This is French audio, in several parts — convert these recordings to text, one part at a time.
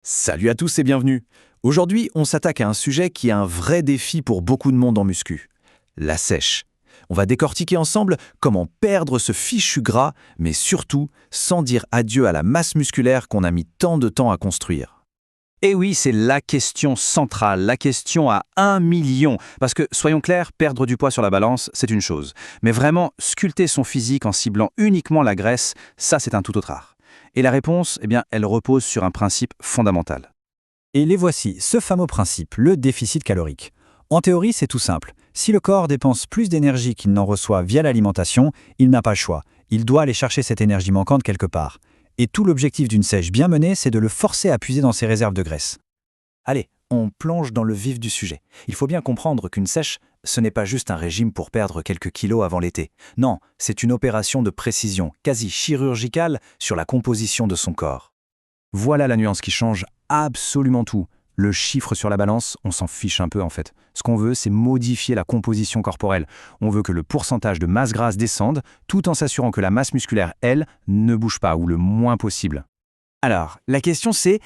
Salut à tous et bienvenue. Aujourd'hui, on s'attaque à un sujet qui est un vrai défi pour beaucoup de monde en muscu. La sèche. On va décortiquer ensemble comment perdre ce fichu gras, mais surtout sans dire adieu à la masse musculaire qu'on a mis tant de temps à construire. Et oui, c'est la question centrale, la question à 1 million. Parce que, soyons clairs, perdre du poids sur la balance, c'est une chose. Mais vraiment, sculpter son physique en ciblant uniquement la graisse, ça c'est un tout autre art. Et la réponse, elle repose sur un principe fondamental. Et les voici, ce fameux principe, le déficit calorique. En théorie, c'est tout simple. Si le corps dépense plus d'énergie qu'il n'en reçoit via l'alimentation, il n'a pas le choix. Il doit aller chercher cette énergie manquante quelque part. Et tout l'objectif d'une sèche bien menée, c'est de le forcer à puiser dans ses réserves de graisse. Allez, on plonge dans le vif du sujet. Il faut bien comprendre qu'une sèche, ce n'est pas juste un régime pour perdre quelques kilos avant l'été. Non, c'est une opération de précision, quasi chirurgicale, sur la composition de son corps. Voilà la nuance qui change absolument tout. Le chiffre sur la balance, on s'en fiche un peu en fait. Ce qu'on veut, c'est modifier la composition corporelle. On veut que le pourcentage de masse grasse descende, tout en s'assurant que la masse musculaire, elle, ne bouge pas, ou le moins possible. Alors, la question c'est,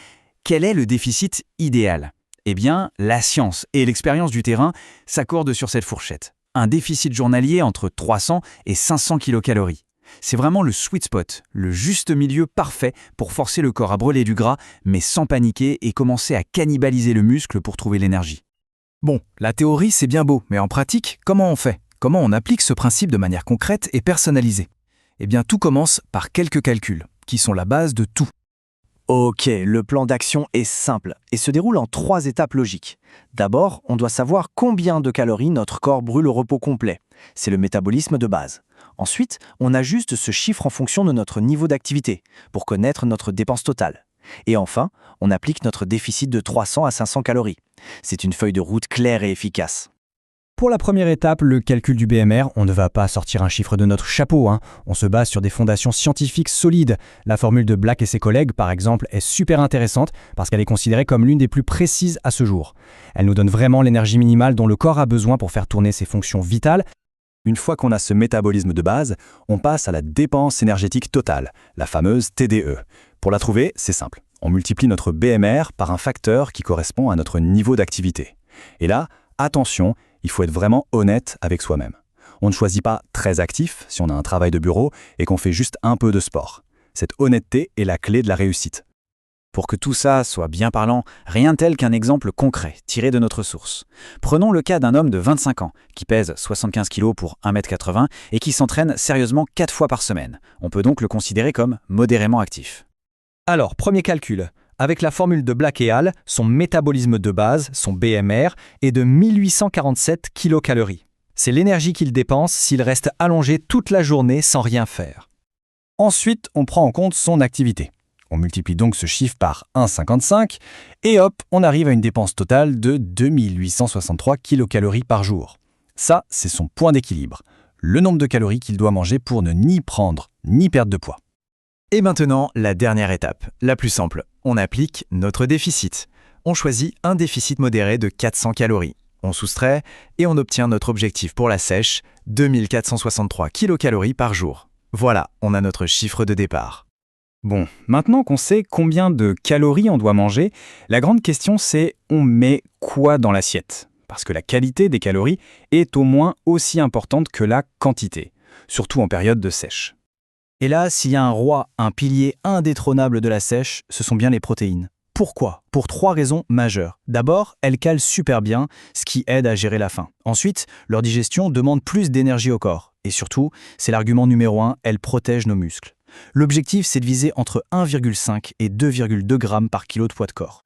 quel est le déficit idéal ? Eh bien, la science et l'expérience du terrain s'accordent sur cette fourchette. Un déficit journalier entre 300 et 500 kcal. C'est vraiment le sweet spot, le juste milieu parfait pour forcer le corps à brûler du gras, mais sans paniquer et commencer à cannibaliser le muscle pour trouver l'énergie. Bon, la théorie c'est bien beau, mais en pratique, comment on fait ? Comment on applique ce principe de manière concrète et personnalisée ? Eh bien, tout commence par quelques calculs, qui sont la base de tout. Ok, le plan d'action est simple et se déroule en 3 étapes logiques. D'abord, on doit savoir combien de calories notre corps brûle au repos complet. C'est le métabolisme de base. Ensuite, on ajuste ce chiffre en fonction de notre niveau d'activité pour connaître notre dépense totale. Et enfin, on applique notre déficit de 300 à 500 calories. C'est une feuille de route claire et efficace. Pour la première étape, le calcul du BMR, on ne va pas sortir un chiffre de notre chapeau. On se base sur des fondations scientifiques solides. La formule de Black et ses collègues, par exemple, est super intéressante parce qu'elle est considérée comme l'une des plus précises à ce jour. Elle nous donne vraiment l'énergie minimale dont le corps a besoin pour faire tourner ses fonctions vitales. Une fois qu'on a ce métabolisme de base, on passe à la dépense énergétique totale, la fameuse TDE. Pour la trouver, c'est simple. On multiplie notre BMR par un facteur qui correspond à notre niveau d'activité. Et là, attention, il faut être vraiment honnête avec soi-même. On ne choisit pas très actif si on a un travail de bureau et qu'on fait juste un peu de sport. Cette honnêteté est la clé de la réussite. Pour que tout ça soit bien parlant, rien de tel qu'un exemple concret tiré de notre source. Prenons le cas d'un homme de 25 ans qui pèse 75 kg pour 1,80 m et qui s'entraîne sérieusement 4 fois par semaine. On peut donc le considérer comme modérément actif. Alors, premier calcul. Avec la formule de Black et Al, son métabolisme de base, son BMR, est de 1847 kcal. C'est l'énergie qu'il dépense s'il reste allongé toute la journée sans rien faire. Ensuite, on prend en compte son activité. On multiplie donc ce chiffre par 1,55 et hop, on arrive à une dépense totale de 2863 kcal par jour. Ça, c'est son point d'équilibre, le nombre de calories qu'il doit manger pour ne ni prendre ni perdre de poids. Et maintenant, la dernière étape, la plus simple. On applique notre déficit. On choisit un déficit modéré de 400 calories. On soustrait et on obtient notre objectif pour la sèche, 2463 kcal par jour. Voilà, on a notre chiffre de départ. Bon, maintenant qu'on sait combien de calories on doit manger, la grande question c'est on met quoi dans l'assiette ? Parce que la qualité des calories est au moins aussi importante que la quantité, surtout en période de sèche. Et là, s'il y a un roi, un pilier indétrônable de la sèche, ce sont bien les protéines. Pourquoi ? Pour 3 raisons majeures. D'abord, elles calent super bien, ce qui aide à gérer la faim. Ensuite, leur digestion demande plus d'énergie au corps. Et surtout, c'est l'argument numéro 1, elles protègent nos muscles. L'objectif, c'est de viser entre 1,5 et 2,2 grammes par kilo de poids de corps.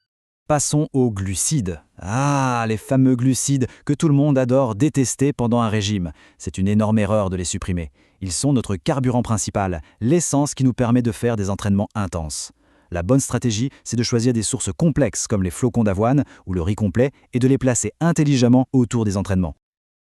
Passons aux glucides. Ah, les fameux glucides que tout le monde adore détester pendant un régime. C'est une énorme erreur de les supprimer. Ils sont notre carburant principal, l'essence qui nous permet de faire des entraînements intenses. La bonne stratégie, c'est de choisir des sources complexes comme les flocons d'avoine ou le riz complet et de les placer intelligemment autour des entraînements.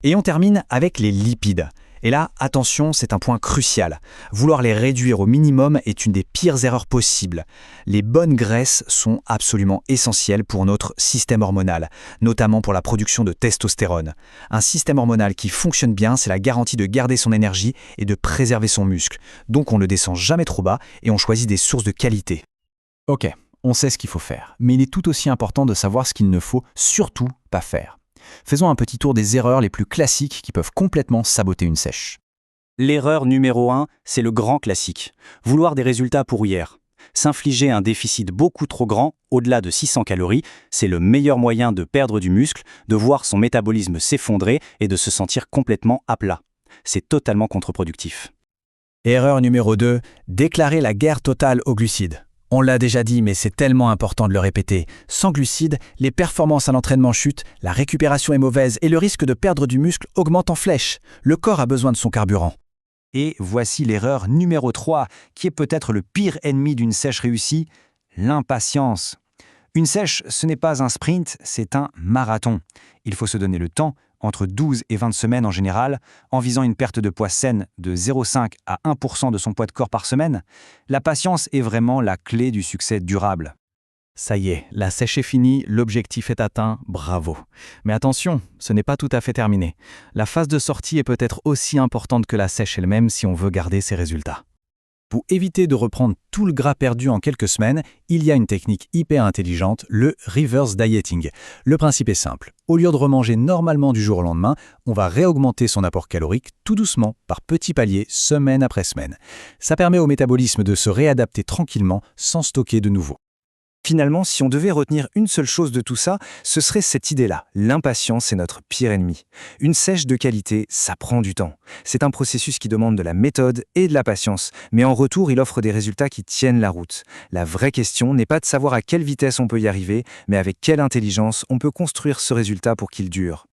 Et on termine avec les lipides. Et là, attention, c'est un point crucial. Vouloir les réduire au minimum est une des pires erreurs possibles. Les bonnes graisses sont absolument essentielles pour notre système hormonal, notamment pour la production de testostérone. Un système hormonal qui fonctionne bien, c'est la garantie de garder son énergie et de préserver son muscle. Donc on ne descend jamais trop bas et on choisit des sources de qualité. Ok, on sait ce qu'il faut faire, mais il est tout aussi important de savoir ce qu'il ne faut surtout pas faire. Faisons un petit tour des erreurs les plus classiques qui peuvent complètement saboter une sèche. L'erreur numéro 1, c'est le grand classique. Vouloir des résultats pour hier. S'infliger un déficit beaucoup trop grand, au-delà de 600 calories, c'est le meilleur moyen de perdre du muscle, de voir son métabolisme s'effondrer et de se sentir complètement à plat. C'est totalement contre-productif. Erreur numéro 2, déclarer la guerre totale aux glucides. On l'a déjà dit, mais c'est tellement important de le répéter. Sans glucides, les performances à l'entraînement chutent, la récupération est mauvaise et le risque de perdre du muscle augmente en flèche. Le corps a besoin de son carburant. Et voici l'erreur numéro 3, qui est peut-être le pire ennemi d'une sèche réussie, l'impatience. Une sèche, ce n'est pas un sprint, c'est un marathon. Il faut se donner le temps, entre 12 et 20 semaines en général, en visant une perte de poids saine de 0,5 à 1% de son poids de corps par semaine. La patience est vraiment la clé du succès durable. Ça y est, la sèche est finie, l'objectif est atteint, bravo. Mais attention, ce n'est pas tout à fait terminé. La phase de sortie est peut-être aussi importante que la sèche elle-même si on veut garder ses résultats. Pour éviter de reprendre tout le gras perdu en quelques semaines, il y a une technique hyper intelligente, le reverse dieting. Le principe est simple. Au lieu de remanger normalement du jour au lendemain, on va réaugmenter son apport calorique tout doucement, par petits paliers, semaine après semaine. Ça permet au métabolisme de se réadapter tranquillement sans stocker de nouveau. Finalement, si on devait retenir une seule chose de tout ça, ce serait cette idée-là. L'impatience est notre pire ennemi. Une sèche de qualité, ça prend du temps. C'est un processus qui demande de la méthode et de la patience, mais en retour, il offre des résultats qui tiennent la route. La vraie question n'est pas de savoir à quelle vitesse on peut y arriver, mais avec quelle intelligence on peut construire ce résultat pour qu'il dure.